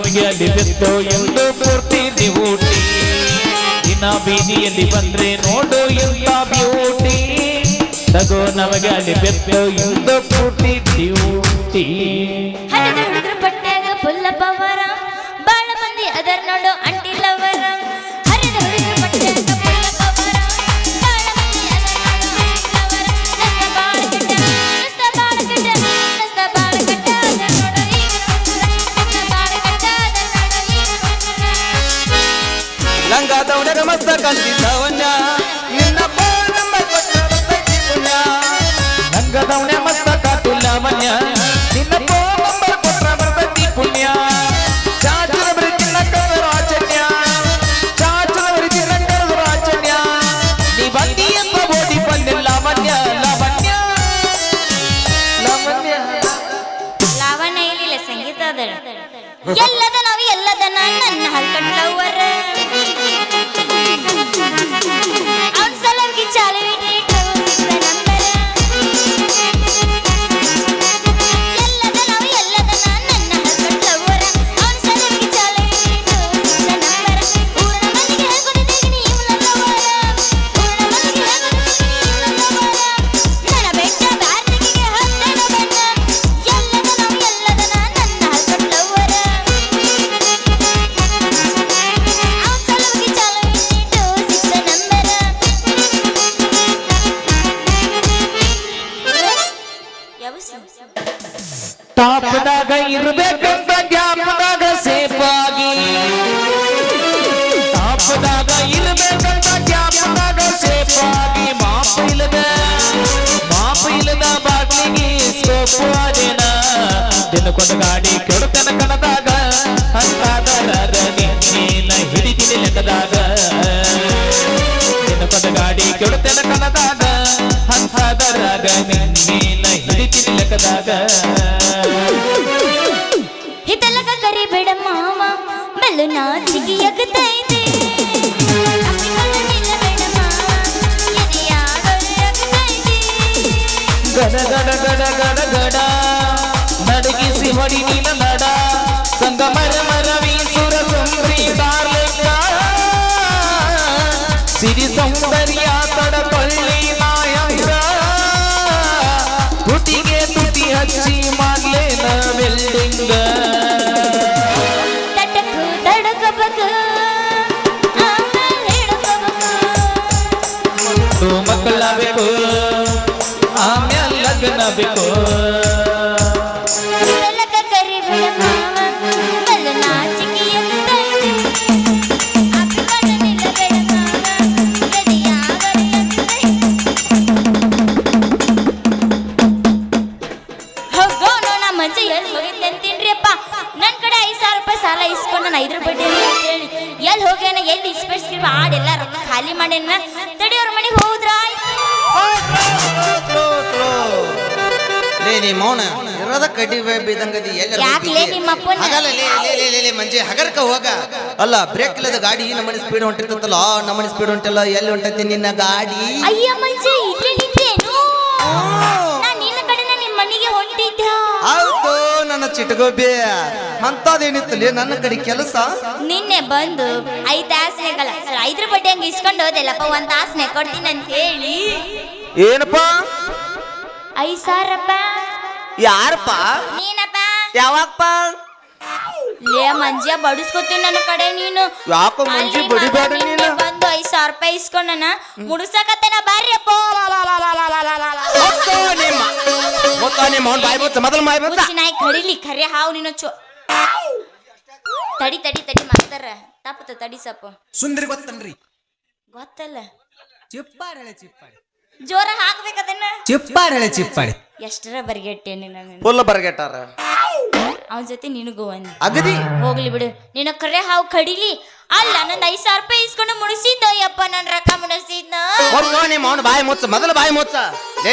ನಮಗೆ ಅಲ್ಲಿ ಬಿತ್ತು ಎಂದು ಪೂರ್ತಿ ಡ್ಯೂಟಿ ದಿನ ಬೀದಿಯಲ್ಲಿ ಬಂದ್ರೆ ನೋಡು ಎಂತ ಬ್ಯೂಟಿ ತಗೋ ನಮಗೆ ಅಲ್ಲಿ ಬಿತ್ತು ಎಂದು ಪೂರ್ತಿ ಡ್ಯೂಟಿ ಹುಡುಗರ ಪಟ್ಟ್ಯಾಗ ಫುಲ್ಲ ಪವರ ಬಾಳ ಮಂದಿ ಅದರ ನೋಡು ಅಂಟಿ ಲವರ ಹರಿದ ಹುಡುಗರ ಪಟ್ಟ್ಯಾಗ ಫುಲ್ಲ ಪವರ ಬಾಳ ಮಂದಿ ಅದರ ನೋಡು ಅಂಟಿ ಲವರ ನಸ್ತ ಬಾಳ ಕಟ್ಟ ನಸ್ತ ಬಾಳ ಕಟ್ಟ ಅದರ ನೋಡು ಈಗ ನಸ್ತ ಬಾಳ ಕಟ್ಟ ಅದರ ನೋಡು ಈಗ ಲಂಗಾದವನ ಮಸ್ತ ಕಂತಿದ್ದವನ್ನ ನಿನ್ನ ನಂಬರ್ ಕೊಟ್ಟ ಬರ್ತೈತಿ ಪುಣ್ಯ ಲಂಗದವನ ಮಸ್ತ ಕಾಟುಲ್ಲವನ್ಯ ನಿನ್ನ ನಂಬರ್ ಕೊಟ್ಟ ಬರ್ತೈತಿ ಪುಣ್ಯ ಚಾಚನ ಬರಿತಿನ ಕರೆದ ರಾಚನ್ಯ ಚಾಚನ ಬರಿತಿನ ಕರೆದ ರಾಚನ್ಯ ನೀ ಬಂದಿ ಎಂಬ ಬೋದಿ ಬಂದಿಲ್ಲ ಲಾವಣ್ಯ ಲಾವಣ್ಯ ಲಾವಣ್ಯ ಲಾವಣ್ಯ ಇಲ್ಲಿಲ್ಲ ಸಂಗೀತ ಅದರ ಎಲ್ಲದ ನಾವು ಎಲ್ಲದನ್ನ ನನ್ನ ಹಲ್ಕಟ್ಲವರ ಅವನ ಸಲುವಾಗಿ ಚಾಲು ಇಟ್ಟಿಟ್ಟು ನಂಬರ ಎಲ್ಲದ ನಾವು ಎಲ್ಲದನ್ನ ನನ್ನ ಹಲ್ಕಟ್ಲವರ ಅವನ ಸಲುವಾಗಿ ಚಾಲು ಇಟ್ಟಿಟ್ಟು ನಂಬರ ಊರ ಮಂದಿಗೆ ಹೇಳ್ಕೊಟ್ಟಿದ್ದೀನಿ ಇವನಲ್ಲವರ ಊರ ಮಂದಿಗೆ ಹೇಳ್ಕೊಟ್ಟಿದ್ದೀನಿ ಇವನಲ್ಲವರ ನನ್ನ ಬೆಟ್ಟ ಬ್ಯಾರ್ನಿಗೆ ಹತ್ತನ ಬಣ್ಣ ಎಲ್ಲದ ನಾವು ಎಲ್ಲದನ್ನ ನನ್ನ ಹಲ್ಕಟ್ಲವರ ಅವನ ಸಲುವಾಗಿ ಚಾಲು ಇಟ್ಟಿಟ್ಟು ನಂಬರ ಟಾಪ್ದಾಗ ಇರ್ಬೇಕಂತ ಗ್ಯಾಪ್ದಾಗ ಸೇಫಾಗಿ ಟಾಪ್ದಾಗ ಇರ್ಬೇಕಂತ ಗ್ಯಾಪ್ದಾಗ ಸೇಫಾಗಿ ಮಾಪ ಇಲ್ಲದ ಬಾಗ್ಲಿಗೆ ಸ್ಕೋಪು ಅದೇನ ದಿನಕ್ಕೊಂದು ಗಾಡಿ ಕೆಡುತನ ಕಣದಾಗ ಅಂತಾದರ ನೀನ ಹಿಡಿತೀನಿ ಲೆಕ್ಕದಾಗ ದಿನಕ್ಕೊಂದು ಗಾಡಿ ಕೆಡುತನ ಕಣದಾಗ ಅಂತಾದರಾಗ ನೀನ ಹಿಡಿತೀನಿ ಲೆಕ್ಕದಾಗ ಹಿತಲಕ ಕರಿಬೇಡ ಮಾವ ಬೆಲ್ಲು ನಾಚಿಕೆಯಾಗುತ್ತೈತೆ ನಿಲ್ಲಬೇಡ ಮಾವ ಎದೆಯಾಗಲಾಗುತ್ತೈತೆ ಗಡ ಗಡ ಗಡ ಗಡ ಗಡ ನಡಗಿಸಿ ಹೊಡಿ ನೀನ ನಡ ಸಂಗಮರ ಮರವಿ ಸುರ ಸುಂದ್ರಿ ದಾರ್ಲಿಂಗ ಸಿರಿ ಸೌಂದರ್ಯ ತಡಕೊಳ್ಳಿ ನಾಯಂಗ ತುಟಿಗೆ ತುಟಿ ಹಚ್ಚಿ ಮಾಡ್ಲೇನ ಬಿಲ್ಡಿಂಗ ತಟಕು ತಡಕಬೇಕು ಆಮೇಲೆ ಹಿಡ್ಕೋಬೇಕು ಮಕ್ಕಳಾಗಬೇಕು ಆಮೇಲೆ ಲಗ್ನ ಬೇಕು ಹಿತಲಕ ಕರಿಬೇಡ ಮಾವ ಬೆಲ್ಲು ನಾಚಿಕೆಯಾಗುತ್ತೈತೆ ನಿಲ್ಲಬೇಡ ಮಾವ ಎದೆಯಾಗಲಾಗುತ್ತೈತೆ ಹೋಗೋಣ ನಮ್ಮ ಅಜ್ಜ ಎಲ್ಲಿ ಹೋಗಿದ್ದೆ ಅಂತೀನ್ರಿ ಅಪ್ಪ ನನ್ನ ಕಡೆ 5,000 ರೂಪಾಯಿ ಸಾಲ ಇಸ್ಕೊಂಡು ನಾನು 5 ಬಡ್ಡಿ ಅಂತೇಳಿ ಎಲ್ಲಿ ಹೋಗ್ಯಾನ ಎಲ್ಲಿ ಇಸ್ಪೆಸ್ತೀವಿ ಆಡೆಲ್ಲ ರೊಕ್ಕ ಖಾಲಿ ಮಾಡ್ಯಾನ ತಡಿಯವ್ರ ಮನೆಗೆ ಹೋದ್ರ ಲೇ ನೀ ಮೌನ ಇರೋದ ಕಡ್ಡಿ ಬಿದ್ದಂಗದಿ ಯಾಕ್ಲೇ ನಿಮ್ಮ ಅಪ್ಪನ ಹಗಲ ಲೇ ಮಂಜೆ ಹಗರ್ಕ ಹೋಗ ಅಲ್ಲ ಬ್ರೇಕ್ ಇಲ್ಲದ ಗಾಡಿ ನಮ್ಮನೆ ಸ್ಪೀಡ್ ಹೊಂಟಿರ್ತಲ್ಲ ನಮ್ಮನೆ ಸ್ಪೀಡ್ ಹೊಂಟಿಲ್ಲ ಎಲ್ಲಿ ಹೊಂಟೈತಿ ನಿನ್ನ ಗಾಡಿ ಅಯ್ಯ ಮಂಜೆ ಇಲ್ಲೇ ನಿಂತೇನು ನಾನು ನಿನ್ನ ಕಡೆನ ನಿಮ್ಮ ಮನೆಗೆ ಹೊಂಟಿದ್ದ ಹೌದು ನನ್ನ ಚಿಟಗೋಬಿ ಅಂತದೇನಿತ್ತಲ್ಲಿ ನನ್ನ ಕಡೆ ಕೆಲಸ ನಿನ್ನೆ ಬಂದು 5 ತಾಸ್ನೆಗಲ್ಲ 5 ಬಡ್ಡಿ ಹಂಗೆ ಇಸ್ಕೊಂಡು ಹೋದೆಲ್ಲಪ್ಪ 1 ತಾಸ್ನೆ ಕೊಡ್ತೀನಿ ಅಂತ ಹೇಳಿ ಏನಪ್ಪ 5,000 ರೂಪಾಯಿ ಯಾರಪ್ಪ ನೀನಪ್ಪ ಯಾವಾಗಪ್ಪ ಲೇ ಮಂಜ್ಯ ಬಡಿಸ್ಕೊತೀನಿ ನನ್ನ ಕಡೆ ನೀನು ಯಾಕೋ ಮಂಜಿ ಬಡಿಬೇಡ ನೀನು ಬಂದು 5,000 ರೂಪಾಯಿ ಇಸ್ಕೊಂಡನ ಮುಡ್ಸಕತ್ತೇನ ಬರ್ರಿ ಅಪ್ಪ ಮೊದಲು ನಾಯಿ ಕಡಿಲಿ ಖರೆ ಹಾವು ನೀನು ತಡಿ ತಡಿ ತಡಿ ಮಾಡ್ತಾರ ತಪ್ಪತ ತಡಿ ಸಪ್ಪ ಸುಂದರಿ ಗೊತ್ತನ್ರಿ ಗೊತ್ತಲ್ಲ ಚಿಪ್ಪಾಡಿ ಚಿಪ್ಪಾಡಿ ಜೋರ ಹಾಕ್ಬೇಕದನ್ನ ಚಿಪ್ಪಾಡಿ ಎಷ್ಟರ ಬರ್ಗೆಟ್ಟೇನಿ ನಾನು ಫುಲ್ ಬರ್ಗೆಟ್ಟಾರ ಅವನ ಜೊತೆ ನಿನಗೂ ಒಂದ್ ಅಗದಿ ಹೋಗ್ಲಿ ಬಿಡು ನಿನ್ನ ಕರೆ ಹಾವು ಕಡಿಲಿ ಅಲ್ಲ ನಂದು 5,000 ರೂಪಾಯಿ ಇಸ್ಕೊಂಡು ಮುಡಿಸಿದ್ದ ಯಪ್ಪ ನನ್ನ ರೊಕ್ಕ ಮುಡಿಸಿದ್ನ ನಿಮ್ಮ ಅವನು ಬಾಯಿ ಮುಚ್ಚ ಮೊದಲು ಬಾಯಿ ಮುಚ್ಚ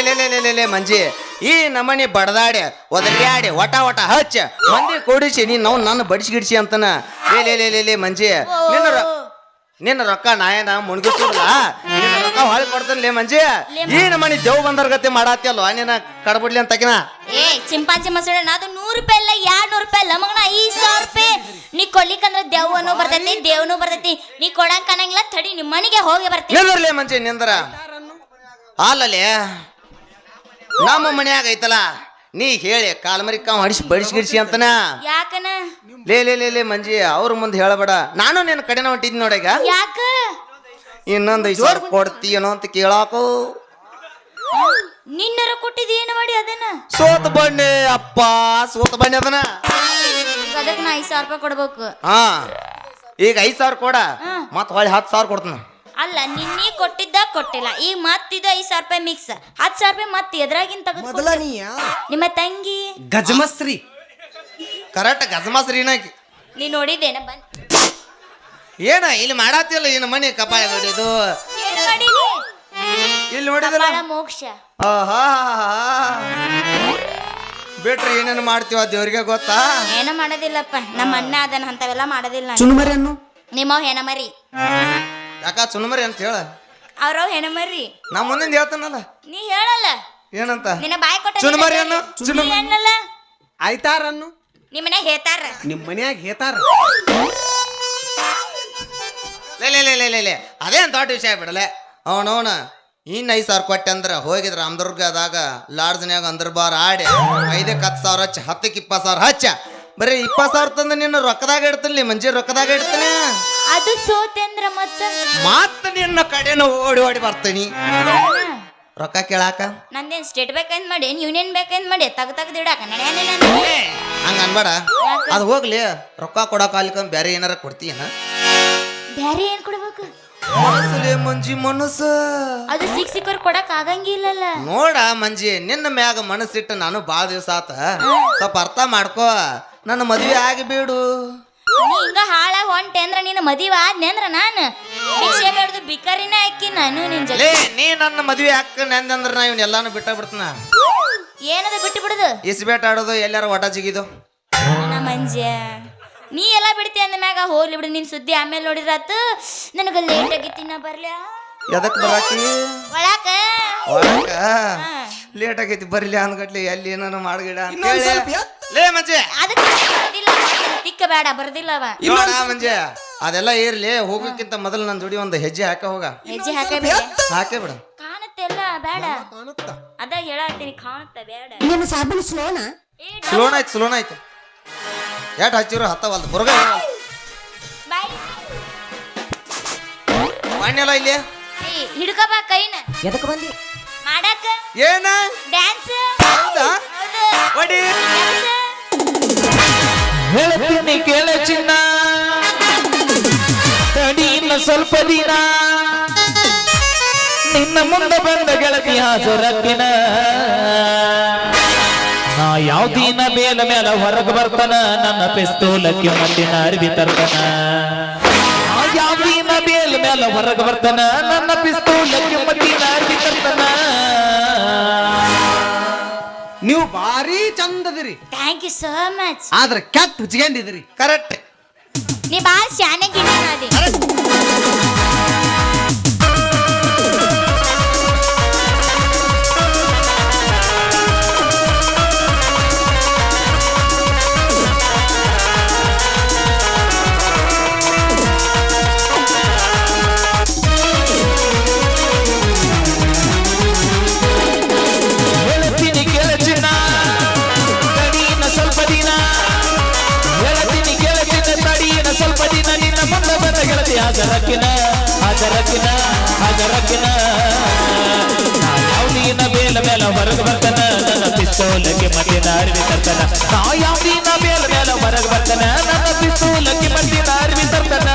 ಲೇ ಮಂಜಿ ಈ ನಮನಿ ಬಡದಾಡಿ ಒದರ್ಯಾಡಿ ಒಟ ಒಟ ಹಚ್ಚ ಮಂದಿ ಕೂಡಿಸಿ ನೀನ್ ನಾವು ನನ್ನ ಬಡಿಸಿ ಗಿಡಿಸಿ ಅಂತನ ಲೇ ಮಂಜಿ ನಿನ್ನ ರೊಕ್ಕ ನಾಯನ ಮುಣಗಿಸಲ್ಲ ನಿನ್ನ ರೊಕ್ಕ ಹೊಳಿ ಕೊಡ್ತಾನೆ ಮಂಜಿ ಈ ನಮನಿ ದೇವ್ ಬಂದರ್ ಗತಿ ಮಾಡಾತಿಯಲ್ವ ನಿನ್ನ ಕಡ್ಬಿಡ್ಲಿ ಅಂತಕಿನ ಏ ಚಿಂಪಾಂಜಿ ಮಸಳೆ ಅದು 100 ರೂಪಾಯಿ ಇಲ್ಲ 200 ರೂಪಾಯಿ ಇಲ್ಲ ಮಗನ 5,000 ರೂಪಾಯಿ ನೀ ದೆವ್ವನು ಬರ್ತೈತಿ ದೇವ್ನು ಬರ್ತೈತಿ ನೀ ಕೊಡಂಗ್ ಕಾಣಂಗಿಲ್ಲ ತಡಿ ನಿಮ್ಮ ಮನೆಗೆ ಹೋಗಿ ಬರ್ತೀನಿ ನಿಂದ್ರಲೇ ಮಂಜಿ ನಿಂದ್ರ ಅಲ್ಲಲೇ ನಮ್ಮ ಮನ್ಯಾಗ ಐತಲ್ಲ ನೀ ಹೇಳಿ ಕಾಲ್ಮರಿ ಕಾವ್ ಬಡಿಸಿ ಅಂತನ ಯಾಕನ ಲೇ ಮಂಜಿ ಅವ್ರ ಮುಂದೆ ಹೇಳಬೇಡ ನಾನು ನಿನ್ನ ಕಡೆನ ಹೊಂಟಿದ್ನಿ ನೋಡೀಗ ಯಾಕ ಇನ್ನೊಂದು 5,000 ಕೊಡ್ತೀಯನೋ ಅಂತ ಕೇಳಾಕೋ ನಿನ್ನರ ಕೊಟ್ಟಿದ್ದು ಏನು ಮಾಡಿ ಅದನ್ನ ಸೋತ ಬಣ್ಣೆ ಅಪ್ಪ ಸೋತ ಬಣ್ಣೆ ಅದನ್ನ ಅದಕ್ಕೆ ನಾ 5,000 ರೂಪಾಯಿ ಕೊಡ್ಬೇಕು ಹಾ ಈಗ 5,000 ಕೊಡ ಮತ್ ಹೊಳ್ಳಿ 10,000 ಕೊಡ್ತಾನ ಅಲ್ಲ ನಿನ್ನೆ ಕೊಟ್ಟಿದ್ದ ಕೊಟ್ಟಿಲ್ಲ ಈಗ ಮತ್ತಿದ 5,000 ರೂಪಾಯಿ ಮಿಕ್ಸ್ 10,000 ರೂಪಾಯಿ ಮತ್ತೆ ಎದ್ರಾಗಿನ್ ಮೊದಲ ತೆಗೆದು ನೀ ನಿಮ್ಮ ತಂಗಿ ಗಜಮಸ್ರಿ ಕರೆಕ್ಟ್ ಗಜಮಾಸ್ರಿನ ನೀ ನೋಡಿದ್ದೇನ ಬಂದ್ ಏನ ಇಲ್ಲಿ ಮಾಡತ್ತಿಲ್ಲ ಇನ್ನು ಮನೆ ಕಪಾಳ ಹೊಡಿದು ಏನ್ ಮಾಡೀನಿ ಇಲ್ಲಿ ನೋಡಿದಲ್ಲ ಕಪಾಳ ಮೋಕ್ಷ ಆಹಾ ಬಿಟ್ರೆ ಏನೇನು ಮಾಡ್ತೀವ ದೇವ್ರಿಗೆ ಗೊತ್ತಾ ಏನ ಮಾಡೋದಿಲ್ಲಪ್ಪ ನಮ್ಮ ಅಣ್ಣ ಅದನ್ನ ಅಂತವೆಲ್ಲ ಮಾಡೋದಿಲ್ಲ ನಾನು. ಚುನುಮರಿಯನ್ನು ನಿಮ್ಮವ್ ಹೆಣಮರಿ ಯಾಕ ಚುನುಮರಿ ಅಂತ ಹೇಳ ಅವ್ರವ್ ಹೆಣಮರಿ ನಾ ಮುಂದಿಂದ ಹೇಳ್ತಾನಲ್ಲ ನೀ ಹೇಳಲ್ಲ ಏನಂತ ನಿನ್ನ ಬಾಯಿ ಕೊಟ್ಟ ಚುನುಮರಿ ಅನ್ನು ಅನ್ನಲ್ಲ ಆಯ್ತಾರನ್ನು ನಿಮ್ಮ ಮನೆ ಹೇತಾರ ನಿಮ್ಮ ಮನ್ಯಾಗ ಹೇತಾರ ಲೇ ಅದೇನ್ ದೊಡ್ಡ ವಿಷಯ ಬಿಡಲೆ ಅವನವನ ಇನ್ನು 5,000 ಕೊಟ್ಟೆ ಅಂದ್ರೆ ಹೋಗಿದ್ರ ರಾಮದುರ್ಗದಾಗ ಲಾಡ್ಜ್ನ್ಯಾಗ ಅಂದ್ರ ಬಾರ್ ಆಡಿ 5ಕ್ಕೆ 10,000 ಹಚ್ಚ 10ಕ್ಕೆ 20,000 ಹಚ್ಚ ಬರೀ 20,000 ತಂದು ನಿನ್ನ ರೊಕ್ಕದಾಗ ಇಡ್ತೀನಿ ಮಂಜಿ ರೊಕ್ಕದಾಗ ಇಡ್ತೀನಿ ಅದು ಸೋತೆಂದ್ರ ಮತ್ತ ನಿನ್ನ ಕಡೆನ ಓಡಿ ಬರ್ತೀನಿ ರೊಕ್ಕ ಕೇಳಾಕ ನಂದೇನ್ ಸ್ಟೇಟ್ ಬೇಕಂತ ಮಾಡಿ ಯೂನಿಯನ್ ಬೇಕಂತ ಮಾಡಿ ತೆಗ್ದಿಡಾಕ ನಡೆಯಲ್ಲ ಹಂಗ ಅನ್ಬೇಡ ಅದು ಹೋಗ್ಲಿ ರೊಕ್ಕ ಕೊಡಕ ಅಲ್ಲಿಕ ಬೇರೆ ಏನಾರ ಕೊಡ್ತೀಯನ ಬ್ಯಾರೆ ಏನ್ ಕೊಡ್ಬೇಕು ಮನಸ್ಸಲ್ಲಿ ಮಂಜಿ ಮನಸ್ಸು ಅದು ಸಿಕ್ಕರ್ ಕೊಡಕ್ ಆಗಂಗಿಲ್ಲಲ್ಲ ನೋಡ ಮಂಜಿ ನಿನ್ನ ಮ್ಯಾಗ ಮನಸ್ಸಿಟ್ಟು ನಾನು ಭಾಳ ದಿವಸ ಆತ ಸ್ವಲ್ಪ ಅರ್ಥ ಮಾಡ್ಕೋ ನನ್ನ ಮದುವೆ ಆಗಿಬಿಡು ನೀ ಹಿಂಗ ಹಾಳಾಗ ಹೊಂಟೆ ಅಂದ್ರ ನಿನ್ನ ಮದುವೆ ಆದ್ನೆ ಅಂದ್ರ ನಾನು ಭಿಕ್ಷೆ ಬೇಡ್ದು ಬಿಕಾರಿನ ಹಾಕಿ ನಾನು ನಿನ್ ಲೇ ಜೊತೆ ನೀ ನನ್ನ ಮದುವೆ ಹಾಕ ನೆಂದಂದ್ರ ನಾ ಇವ್ನ ಎಲ್ಲಾನು ಬಿಟ್ಟ ಬಿಡ್ತನ ಏನದ ಬಿಟ್ಟು ಬಿಡುದು ಇಸ್ಬೇಟ್ ಆಡೋದು ಎಲ್ಲಾರ ಒಟ ಜಿಗಿದು ನನ್ನ ಮಂಜ ನೀ ಎಲ್ಲ ಬಿಡ್ತಿ ಅಂದ ಮ್ಯಾಗ ಹೋಗ್ಲಿ ಬಿಡು ನಿನ್ ಸುದ್ದಿ ಆಮೇಲೆ ನೋಡಿದ್ರಾತು ನನಗ ಲೇಟ್ ಆಗಿತ್ತಿ ನಾ ಬರ್ಲ್ಯಾ ಎದಕ್ ಬರಾಕಿ ಒಳಕ ಒಳಕ ಲೇಟ್ ಆಗೈತಿ ಬರ್ಲಿ ಅಂದ್ಗಟ್ಲಿ ಎಲ್ಲಿ ಏನಾನ ಮಾಡ್ಗಿಡ ಅಂತ ಹೇಳಿ. ಲೇ ಮಂಜೆ ಅದಕ್ಕೆ ಬರ್ದಿಲ್ಲ ತಿಕ್ಕ ಬೇಡ ಬರ್ದಿಲ್ಲ ಅವ ನೋಡ ಮಂಜೆ ಅದೆಲ್ಲ ಇರ್ಲಿ ಹೋಗಕ್ಕಿಂತ ಮೊದಲು ನನ್ನ ಜೋಡಿ ಒಂದು ಹೆಜ್ಜೆ ಹಾಕ ಹೋಗ ಹೆಜ್ಜೆ ಹಾಕಬೇಡ ಹಾಕೇ ಬಿಡು ಕಾಣುತ್ತೆಲ್ಲ ಬೇಡ ಅದ ಹೇಳತ್ತೀನಿ ಕಾಣುತ್ತ ಬೇಡ ನಿನ್ನ ಸಾಬೂನು ಸ್ಲೋನ ಏ ಸ್ಲೋನ್ ಆಯ್ತು ಎಟ್ ಹಚ್ಚಿರು ಹತ್ತವಲ್ದು ಬುರ್ಗ ಬಾಯ್ ಮಣ್ಣೆಲ್ಲ ಇಲ್ಲಿ ಏ ಹಿಡ್ಕೋ ಬಾ ಕೈನ ಎದಕ್ಕೆ ಬಂದಿ ಮಾಡಾಕ ಏನ ಡ್ಯಾನ್ಸ್ ಹೌದಾ ಹೌದು ಒಡಿ ಡ್ಯಾನ್ಸ್ ಹೇಳ್ತೀನಿ ಕೇಳ ಚಿನ್ನ ತಡಿ ಇನ್ನು ಸ್ವಲ್ಪ ದಿನ ನಿನ್ನ ಮುಂದೆ ಬಂದ ಗೆಳತಿ ಹಾಜರಕ್ಕಿನ ನಾ ಯಾವ ದಿನ ಬೇಲ ಮೇಲ ಹೊರಗೆ ಬರ್ತಾನ ನನ್ನ ಪಿಸ್ತೂಲಕ್ಕೆ ಮತ್ತಿನ ಅರ್ವಿ ತರ್ತಾನ ನಾ ಯಾವ ದಿನ ಬೇಲ ಮೇಲ ಹೊರಗೆ ಬರ್ತಾನ ನನ್ನ ಪಿಸ್ತೂಲಕ್ಕೆ ಮತ್ತಿನ ಅರ್ವಿ ತರ್ತಾನ ನೀವು ಭಾರಿ ಚಂದದಿರಿ ಥ್ಯಾಂಕ್ ಯು ಸೋ ಮಚ್ ಆದ್ರೆ ಕೆಟ್ಟ ಹುಚ್ಕೊಂಡಿದಿರಿ ಕರೆಕ್ಟ್ ನೀ ಬಾಳ್ ಶಾನೆ ಗಿಣ್ಣನಾದಿ ಹೇಳ್ತೀನಿ ಕೇಳ ಚಿನ್ನ ತಡಿನ ಸ್ವಲ್ಪ ದಿನ ಹೇಳ್ತೀನಿ ಕೇಳ ಚಿನ್ನ ತಡಿನ ಸ್ವಲ್ಪ ದಿನ ನಿನ್ನ ಮುಂದೆ ಬಂದ ಗೆಳತಿ ಹಾಜರಕ್ಕಿನ ಯಾವ ದಿನ ಬೇಲ ಮೇಲ ಹೊರಗೆ ಬರ್ತಾನ ನನ್ನ ಪಿಸ್ತೂಲಕ್ಕೆ ಮತ್ತಿನ ಅರಿವಿ ತರ್ತಾನ ನಾ ಯಾವ ದಿನ ಬೇಲ ಮೇಲ ಹೊರಗೆ ಬರ್ತಾನ ನನ್ನ ಪಿಸ್ತೂಲಕ್ಕೆ ಮತ್ತಿನ ಅರಿವಿ ತರ್ತಾನ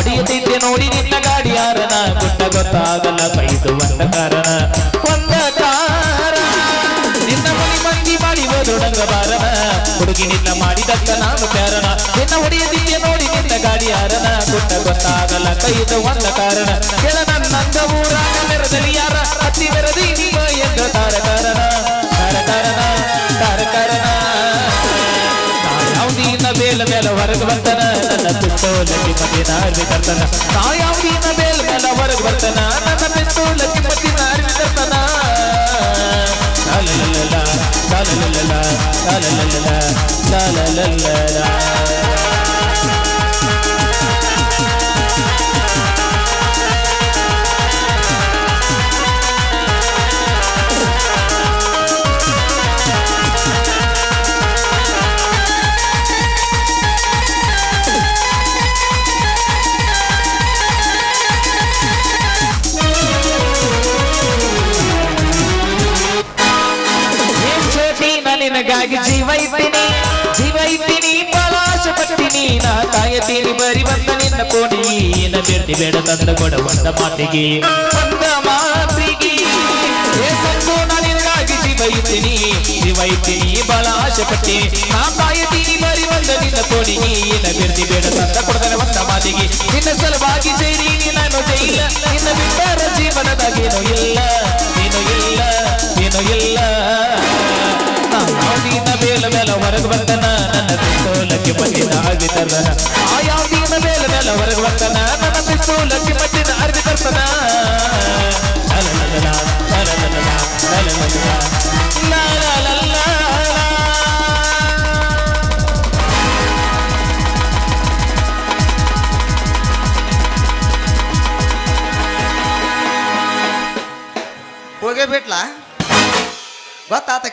ಹೊಡೆಯುತ್ತಿದ್ದೆ ನೋಡಿ ನಿನ್ನ ಗಾಡಿ ಯಾರನ ಗುಟ್ಟ ಗೊತ್ತಾಗಲ್ಲ ಕೈದು ಒಂದ ಕಾರಣ ನಿನ್ನ ಮನಿ ಮಂದಿ ಮಾಡಿ ಹೋದೊಡಂಗ ಬಾರನ ಹುಡುಗಿ ನಿನ್ನ ಮಾಡಿದಕ್ಕ ನಾನು ಪ್ಯಾರನ ನಿನ್ನ ಹೊಡೆಯುತ್ತಿದ್ದೆ ನೋಡಿ ನಿನ್ನ ಗಾಡಿ ಯಾರನ ಗುಟ್ಟ ಗೊತ್ತಾಗಲ್ಲ ಕೈದು ಒಂದ ಕಾರಣ ಕೆಳ ನನ್ನಂಗ ಊರಾಗ ಮೆರದಲ್ಲಿ ಯಾರ ಹತ್ತಿ ಮೆರದಿ ನೀವ ಎಂದ ತಾರಕಾರನ ತಾರಕಾರನ ತಾರಕಾರನ ಯಾವ್ದೀನ ಬೇಲ ಮೇಲೆ ಹೊರಗೆ ಬರ್ತನ ನನ್ನ ಪಿಸ್ತೂಲಕ್ಕೆ ಮದ್ದಿನ ಅರ್ವಿ ತರ್ತನ ಯಾವ್ದೀನ ಬೇಲ ಮೇಲೆ ಹೊರಗೆ ಬರ್ತನ ನನ್ನ ಪಿಸ್ತೂಲಕ್ಕೆ ಮದ್ದಿನ ಅರ್ವಿ ತರ್ತನ ಲಾಲಲಲ ಲಾಲಲಲ ಲಾಲಲಲ ಲಾಲಲಲ ನಿನಗಾಗಿ ಜೀವ ಇದ್ದೀನಿ ಪಲಾಶ ಪಟ್ಟಿನಿ ನಾ ಕಾಯತೀನಿ ಬರಿ ಬಂದ ನಿನ್ನ ಕೋಣಿ ಏನ ಬೇಡ ಬೇಡ ತಂದ ಕೊಡ ಒಂದ ಮಾತಿಗೆ ನಾ ನಿನಗಾಗಿ ಜೀವ ಇದ್ದೀನಿ ಪಲಾಶ ಪಟ್ಟಿ ನಾ ಕಾಯತೀನಿ ಬರಿ ಬಂದ ನಿನ್ನ ಕೋಣಿ ಏನ ಬೇಡ ತಂದ ಕೊಡದನ ಒಂದ ಮಾತಿಗೆ ನಿನ್ನ ಸಲುವಾಗಿ ಜೈರಿ ನಾನು ಜೈಲ ನಿನ್ನ ಬಿಟ್ಟರ ಜೀವನದಾಗೇನೋ ಇಲ್ಲ ಏನೋ ಇಲ್ಲ ಏನೋ ಇಲ್ಲ ಯಾವ್ದೀನ ಬೇಲ ಮೇಲೆ ಹೊರಗೆ ಬರ್ತನ ನನ್ನ ಪಿಸ್ತೂಲಕ್ಕೆ ಮದ್ದಿನ ಅರ್ವಿ ತರ್ತನ ಯಾವ್ದೀನ ಬೇಲ ಮೇಲೆ ಹೊರಗೆ ಬರ್ತನ ನನ್ನ ಪಿಸ್ತೂಲಕ್ಕೆ ಮದ್ದಿನ ಅರ್ವಿ ತರ್ತನ ಹೋಗೇ ಬಿಟ್ಲಾ ಗೊತ್ತಾತ